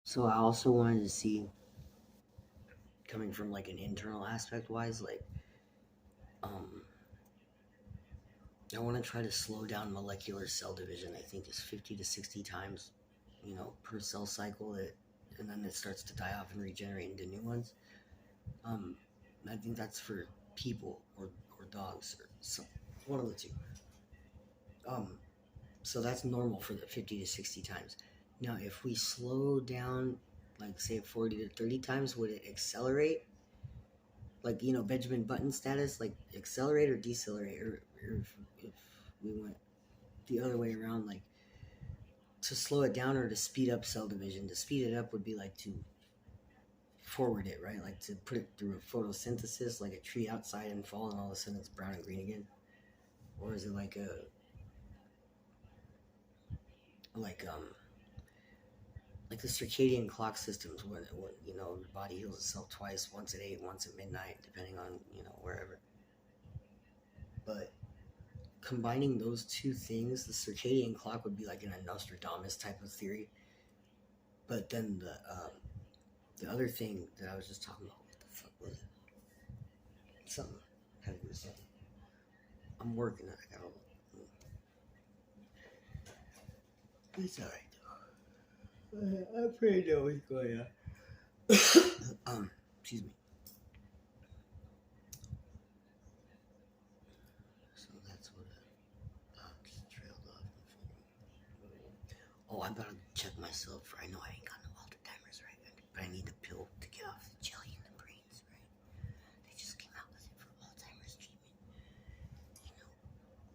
So I also wanted to see, coming from like an internal aspect wise, like um I want to try to slow down molecular cell division. I think it's 50 to 60 times, per cell cycle. And then it starts to die off and regenerate into new ones. Um, I think that's for people or dogs or some, one of the two. Um, so that's normal for the 50 to 60 times. Now, if we slow down, like say 40 to 30 times, would it accelerate? Like, Benjamin Button status, like accelerate or decelerate? Or if we went the other way around, like to slow it down or to speed up cell division? To speed it up would be like to forward it, right? Like to put it through a photosynthesis, like a tree outside and fall, and all of a sudden it's brown and green again. Or is it like like the circadian clock systems when your body heals itself twice, once at 8, once at midnight, depending on wherever. But combining those two things, the circadian clock would be like in a Nostradamus type of theory. But then the other thing that I was just talking about, what the fuck was it? Something had to do with something. I'm working on it. I got It's alright though. I'm pretty know what's going on. Excuse me. So that's what just trailed off. Oh, I'm about to check myself. I know I ain't got no Alzheimer's, right? But I need the pill to get off the jelly in the brains, right? They just came out with it for Alzheimer's treatment.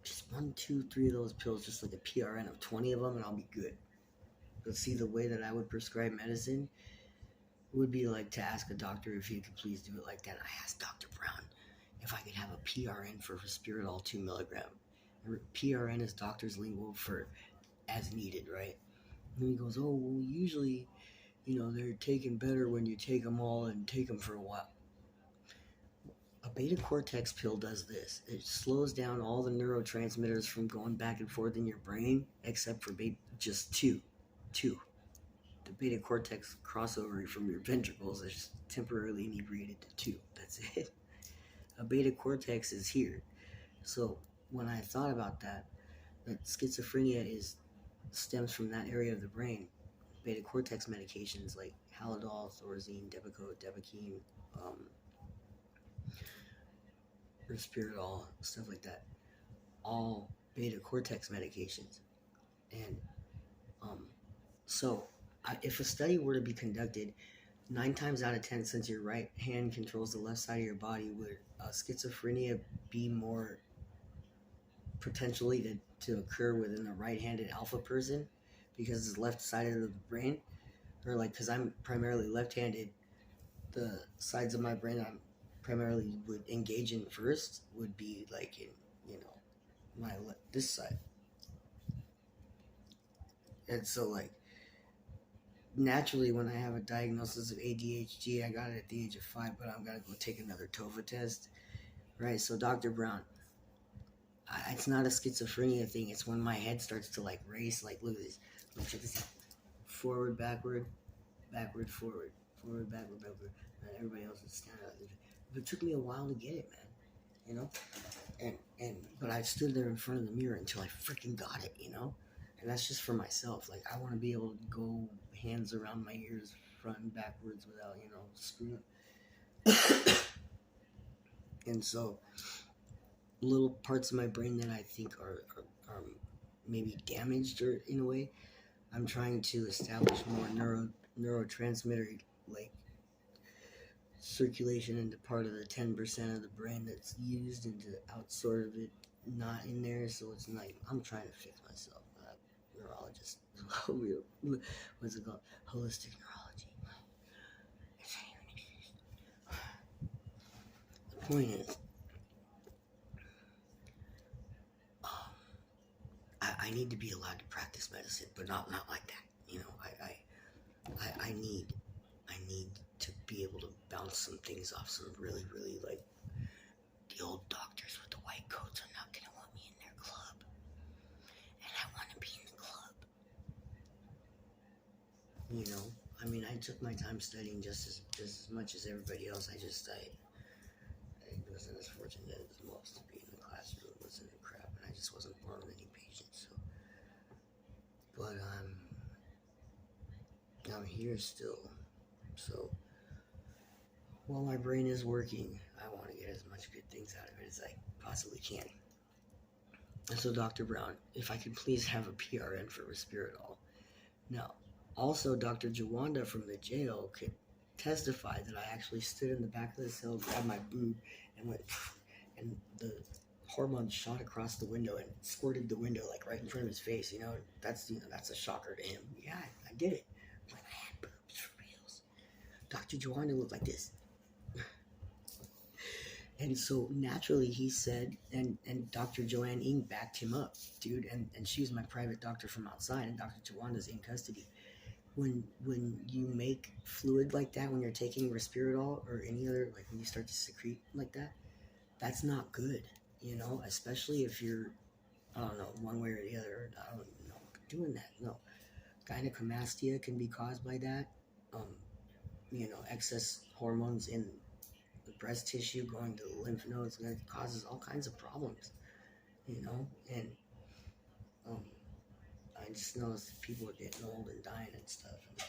Just 1, 2, 3 of those pills, just like a PRN of 20 of them, and I'll be good. But see, the way that I would prescribe medicine would be like to ask a doctor if he could please do it like that. I asked Dr. Brown if I could have a PRN for Respirodol 2 milligram. PRN is doctor's lingo for as needed, right? And he goes, oh, well, usually, they're taken better when you take them all and take them for a while. A beta cortex pill does this. It slows down all the neurotransmitters from going back and forth in your brain, except for just two. The beta cortex crossover from your ventricles is temporarily inebriated to 2. That's it. A beta cortex is here. So when I thought about that schizophrenia stems from that area of the brain. Beta cortex medications like Halidol, Thorazine, Depakote, Depakine, Risperdal, stuff like that, all beta cortex medications. And so if a study were to be conducted, 9 times out of 10, since your right hand controls the left side of your body, would schizophrenia be more potentially to occur within a right-handed alpha person because it's left sided of the brain? Or like, because I'm primarily left-handed, the sides of my brain I'm primarily would engage in first would be like in this side. And so like naturally, when I have a diagnosis of ADHD, I got it at the age of 5, but I'm gonna go take another TOFA test, right? So Dr. Brown, it's not a schizophrenia thing. It's when my head starts to like race. Like, look at this. Look, check this out. Forward, backward, backward, forward, forward, backward, backward. And everybody else is standing out. But it took me a while to get it, man. But I stood there in front of the mirror until I freaking got it, And that's just for myself. Like, I want to be able to go hands around my ears, front and backwards without, screwing up. And so, little parts of my brain that I think are maybe damaged or in a way, I'm trying to establish more neurotransmitter like circulation into part of the 10% of the brain that's used and to outsort of it not in there. So it's like I'm trying to fix myself. Neurologist. What's it called? Holistic neurology. It doesn't even exist. The point is, I need to be allowed to practice medicine, but not like that. I need to be able to bounce some things off some really, really like the old doctors with the white coats are not gonna want me in their club. And I wanna be in the club. took my time studying just as much as everybody else. I wasn't as fortunate as most to be in the classroom, listening to crap, and I just wasn't born with any patience. So, but I'm here still. So while my brain is working, I want to get as much good things out of it as I possibly can. And so, Dr. Brown, if I could please have a PRN for Risperdal. Now, also, Dr. Jawanda from the jail could testify that I actually stood in the back of the cell, grabbed my boob, and went, and the hormone shot across the window and squirted the window like right in front of his face. That's a shocker to him. Yeah, I did it. I'm like, I had boobs for reals. Dr. Jawanda looked like this. And so naturally he said, and Dr. Joanne Ng backed him up, dude, and she's my private doctor from outside, and Dr. Jawanda's in custody. When you make fluid like that, when you're taking Risperdal or any other, like when you start to secrete like that, that's not good, especially if you're, I don't know, one way or the other, I don't know, doing that. No. Gynecomastia can be caused by that. Excess hormones in the breast tissue going to the lymph nodes, that causes all kinds of problems, and I just noticed that people are getting old and dying and stuff, and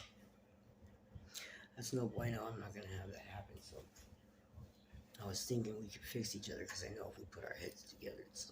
that's no bueno. I'm not going to have that happen. So I was thinking we could fix each other, because I know if we put our heads together, it's